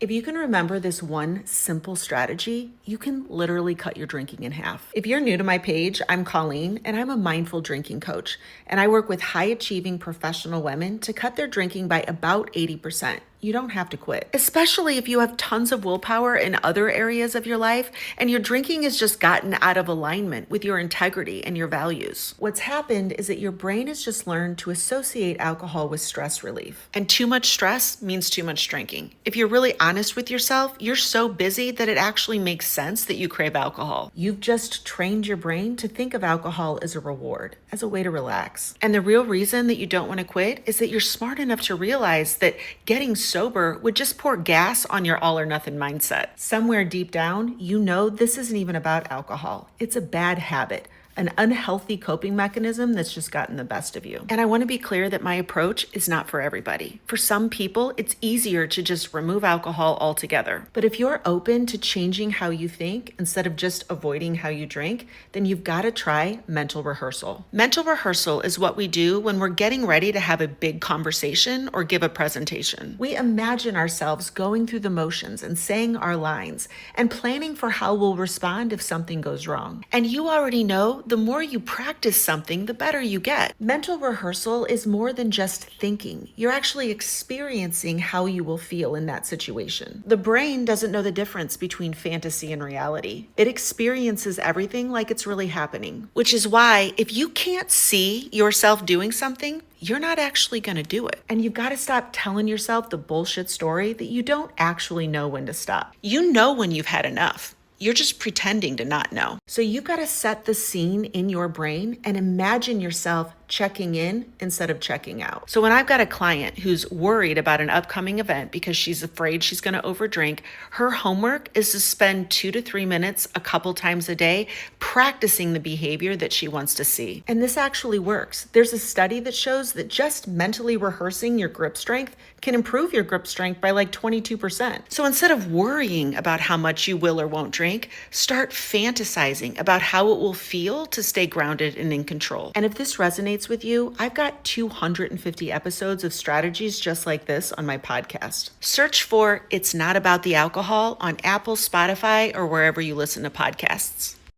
If you can remember this one simple strategy, you can literally cut your drinking in half. If you're new to my page, I'm Colleen, and I'm a mindful drinking coach. And I work with high achieving professional women to cut their drinking by about 80%. You don't have to quit, especially if you have tons of willpower in other areas of your life and your drinking has just gotten out of alignment with your integrity and your values. What's happened is that your brain has just learned to associate alcohol with stress relief. And too much stress means too much drinking. If you're really honest with yourself, you're so busy that it actually makes sense that you crave alcohol. You've just trained your brain to think of alcohol as a reward, as a way to relax. And the real reason that you don't want to quit is that you're smart enough to realize that getting sober would just pour gas on your all or nothing mindset. Somewhere deep down, you know this isn't even about alcohol. It's a bad habit, an unhealthy coping mechanism that's just gotten the best of you. And I want to be clear that my approach is not for everybody. For some people, it's easier to just remove alcohol altogether. But if you're open to changing how you think instead of just avoiding how you drink, then you've got to try mental rehearsal. Mental rehearsal is what we do when we're getting ready to have a big conversation or give a presentation. We imagine ourselves going through the motions and saying our lines and planning for how we'll respond if something goes wrong. And you already know the more you practice something, the better you get. Mental rehearsal is more than just thinking. You're actually experiencing how you will feel in that situation. The brain doesn't know the difference between fantasy and reality. It experiences everything like it's really happening, which is why if you can't see yourself doing something, you're not actually going to do it. And you've got to stop telling yourself the bullshit story that you don't actually know when to stop. You know when you've had enough. You're just pretending to not know. So you've got to set the scene in your brain and imagine yourself checking in instead of checking out. So when I've got a client who's worried about an upcoming event because she's afraid she's going to overdrink, her homework is to spend 2 to 3 minutes a couple times a day practicing the behavior that she wants to see. And this actually works. There's a study that shows that just mentally rehearsing your grip strength can improve your grip strength by like 22%. So instead of worrying about how much you will or won't drink, start fantasizing about how it will feel to stay grounded and in control. And if this resonates with you, I've got 250 episodes of strategies just like this on my podcast. Search for It's Not About the Alcohol on Apple, Spotify, or wherever you listen to podcasts.